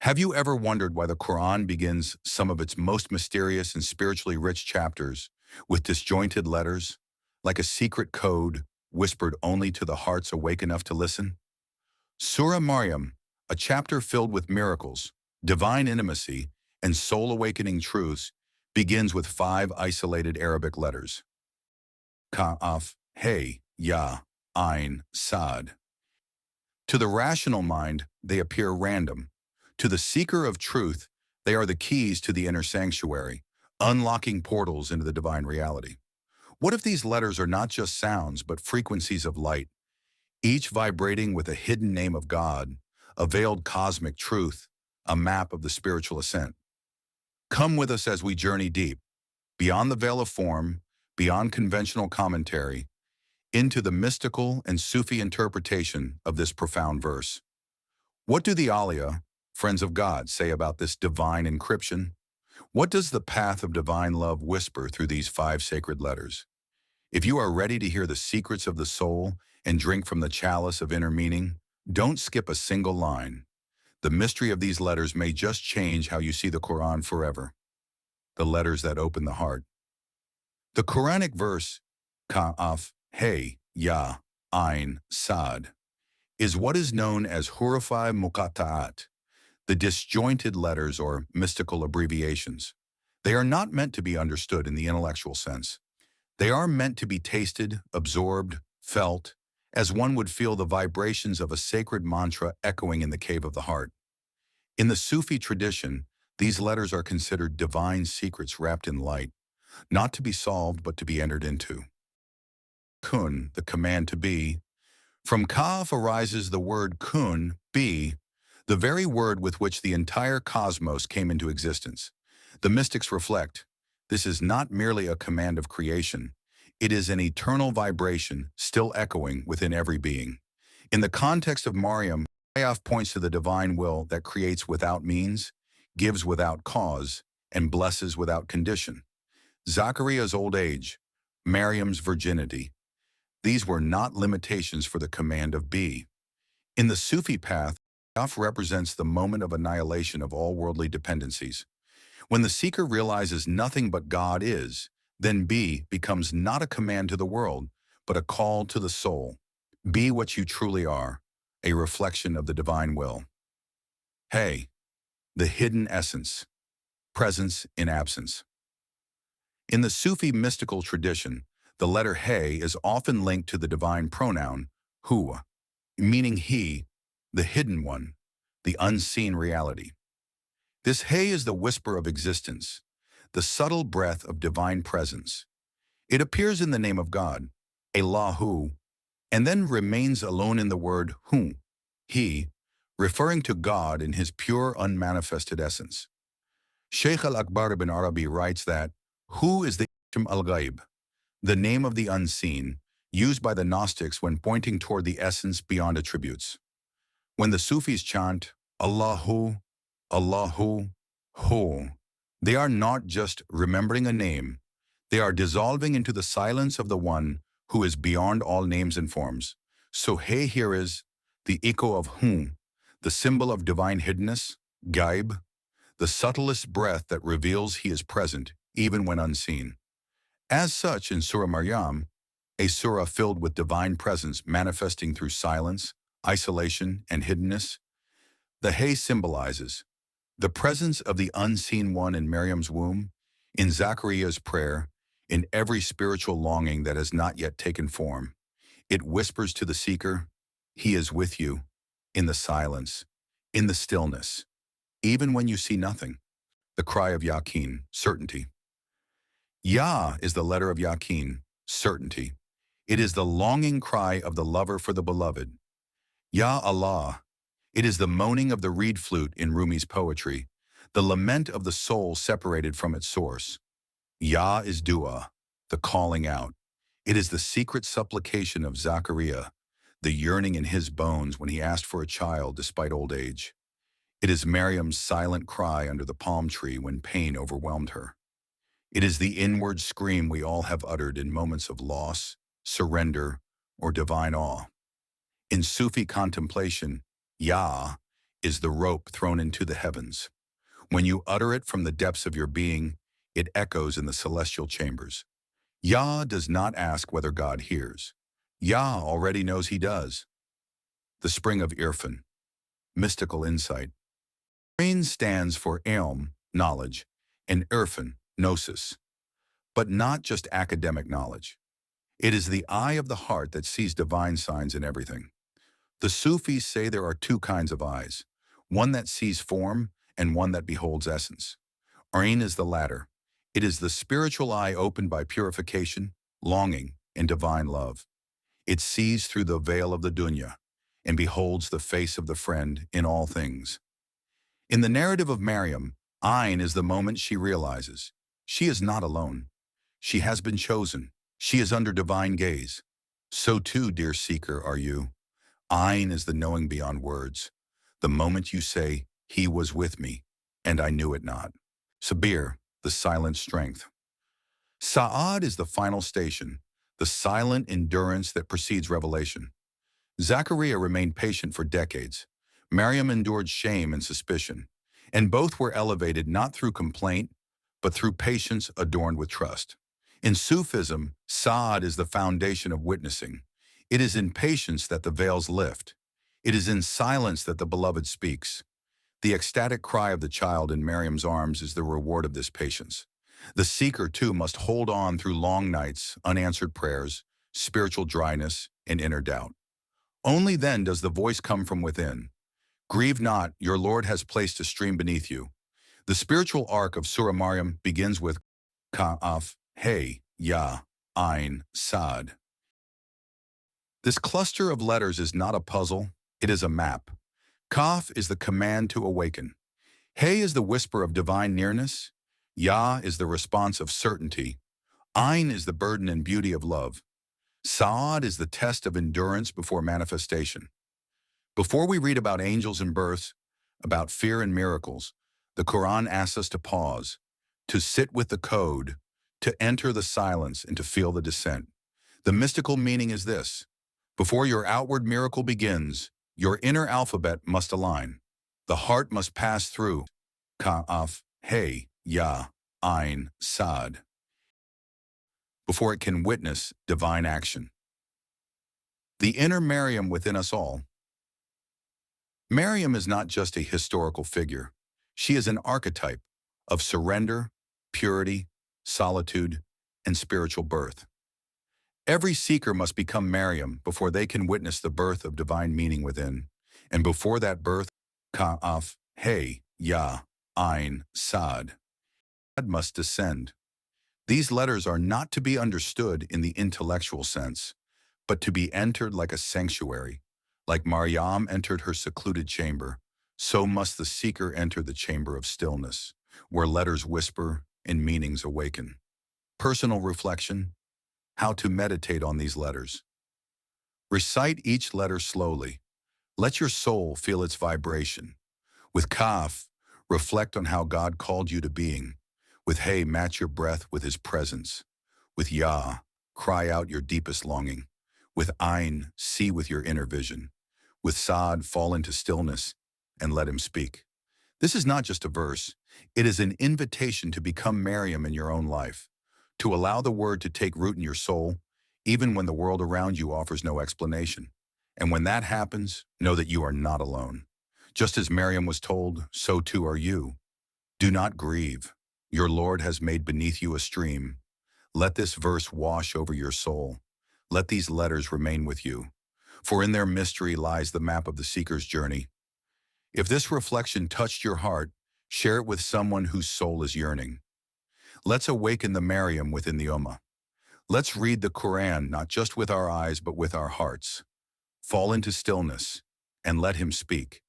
Have you ever wondered why the Quran begins some of its most mysterious and spiritually rich chapters with disjointed letters, like a secret code whispered only to the hearts awake enough to listen? Surah Maryam, a chapter filled with miracles, divine intimacy, and soul-awakening truths, begins with five isolated Arabic letters: Kaaf-Ha-Ya Ayn-Saad. To the rational mind, they appear random. To the seeker of truth, they are the keys to the inner sanctuary, unlocking portals into the divine reality. What if these letters are not just sounds, but frequencies of light, each vibrating with a hidden name of God, a veiled cosmic truth, a map of the spiritual ascent? Come with us as we journey deep, beyond the veil of form, beyond conventional commentary, into the mystical and Sufi interpretation of this profound verse. What do the Aliyah, friends of God, say about this divine encryption? What does the path of divine love whisper through these five sacred letters? If you are ready to hear the secrets of the soul and drink from the chalice of inner meaning, don't skip a single line. The mystery of these letters may just change how you see the Quran forever. The letters that open the heart. The Quranic verse, Kaaf-Ha-Ya Ayn-Saad, is what is known as Huroof-e-Muqatta'at, the disjointed letters or mystical abbreviations. They are not meant to be understood in the intellectual sense. They are meant to be tasted, absorbed, felt, as one would feel the vibrations of a sacred mantra echoing in the cave of the heart. In the Sufi tradition, these letters are considered divine secrets wrapped in light, not to be solved but to be entered into. Kun, the command to be. From Kaaf arises the word kun, be, the very word with which the entire cosmos came into existence. The mystics reflect, this is not merely a command of creation. It is an eternal vibration still echoing within every being. In the context of Mariam, Kaaf points to the divine will that creates without means, gives without cause, and blesses without condition. Zakariya's old age, Mariam's virginity. These were not limitations for the command of be. In the Sufi path, Kaaf represents the moment of annihilation of all worldly dependencies. When the seeker realizes nothing but God is, then be becomes not a command to the world, but a call to the soul. Be what you truly are, a reflection of the divine will. Hey, the hidden essence, presence in absence. In the Sufi mystical tradition, the letter He is often linked to the divine pronoun Huwa, meaning he, the hidden one, the unseen reality. This He is the whisper of existence, the subtle breath of divine presence. It appears in the name of God, Allahu, and then remains alone in the word Hu, he, referring to God in his pure unmanifested essence. Sheikh al-Akbar ibn Arabi writes that Hu is the Ism al-Ghaib, the name of the unseen, used by the Gnostics when pointing toward the essence beyond attributes. When the Sufis chant Allahu, Allahu, Hu, they are not just remembering a name, they are dissolving into the silence of the one who is beyond all names and forms. So He here is the echo of Hu, the symbol of divine hiddenness, Gaib, the subtlest breath that reveals he is present even when unseen. As such, in Surah Maryam, a surah filled with divine presence manifesting through silence, isolation, and hiddenness, the He symbolizes the presence of the unseen one in Mariam's womb, in Zakariya's prayer, in every spiritual longing that has not yet taken form. It whispers to the seeker, he is with you, in the silence, in the stillness, even when you see nothing. The cry of Yaqeen, certainty. Ya is the letter of Yaqeen, certainty. It is the longing cry of the lover for the beloved. Ya Allah. It is the moaning of the reed flute in Rumi's poetry, the lament of the soul separated from its source. Ya is dua, the calling out. It is the secret supplication of Zakariya, the yearning in his bones when he asked for a child despite old age. It is Mariam's silent cry under the palm tree when pain overwhelmed her. It is the inward scream we all have uttered in moments of loss, surrender, or divine awe. In Sufi contemplation, Ya is the rope thrown into the heavens. When you utter it from the depths of your being, it echoes in the celestial chambers. Yah does not ask whether God hears. Yah already knows he does. The spring of Irfan, mystical insight. Ayn stands for ilm, knowledge, and Irfan, gnosis, but not just academic knowledge. It is the eye of the heart that sees divine signs in everything. The Sufis say there are two kinds of eyes, one that sees form and one that beholds essence. Ayn is the latter. It is the spiritual eye opened by purification, longing, and divine love. It sees through the veil of the dunya and beholds the face of the friend in all things. In the narrative of Mariam, Ayn is the moment she realizes she is not alone. She has been chosen. She is under divine gaze. So too, dear seeker, are you. Ayn is the knowing beyond words. The moment you say, he was with me, and I knew it not. Sabir, the silent strength. Sa'ad is the final station, the silent endurance that precedes revelation. Zakariya remained patient for decades. Mariam endured shame and suspicion, and both were elevated not through complaint, but through patience adorned with trust. In Sufism, Sa'ad is the foundation of witnessing. It is in patience that the veils lift. It is in silence that the beloved speaks. The ecstatic cry of the child in Mariam's arms is the reward of this patience. The seeker, too, must hold on through long nights, unanswered prayers, spiritual dryness, and inner doubt. Only then does the voice come from within. Grieve not, your Lord has placed a stream beneath you. The spiritual arc of Surah Maryam begins with Kaaf-Ha-Ya Ayn-Saad. This cluster of letters is not a puzzle, it is a map. Kaaf is the command to awaken. Hey is the whisper of divine nearness. Ya is the response of certainty. Ayn is the burden and beauty of love. Saad is the test of endurance before manifestation. Before we read about angels and births, about fear and miracles, the Qur'an asks us to pause, to sit with the code, to enter the silence, and to feel the descent. The mystical meaning is this: before your outward miracle begins, your inner alphabet must align. The heart must pass through Kaaf-Ha-Ya Ayn-Saad before it can witness divine action. The inner Mariam within us all. Mariam is not just a historical figure. She is an archetype of surrender, purity, solitude, and spiritual birth. Every seeker must become Mariam before they can witness the birth of divine meaning within. And before that birth, Kaaf-Ha-Ya Ayn-Saad must descend. These letters are not to be understood in the intellectual sense, but to be entered like a sanctuary. Like Mariam entered her secluded chamber, so must the seeker enter the chamber of stillness, where letters whisper and meanings awaken. Personal reflection: how to meditate on these letters. Recite each letter slowly. Let your soul feel its vibration. With Kaaf, reflect on how God called you to being. With Hey, match your breath with his presence. With Ya, cry out your deepest longing. With Ayn, see with your inner vision. With Saad, fall into stillness and let him speak. This is not just a verse. It is an invitation to become Mariam in your own life, to allow the word to take root in your soul, even when the world around you offers no explanation. And when that happens, know that you are not alone. Just as Mariam was told, so too are you. Do not grieve. Your Lord has made beneath you a stream. Let this verse wash over your soul. Let these letters remain with you, for in their mystery lies the map of the seeker's journey. If this reflection touched your heart, share it with someone whose soul is yearning. Let's awaken the Mariam within the Ummah. Let's read the Qur'an not just with our eyes but with our hearts. Fall into stillness and let him speak.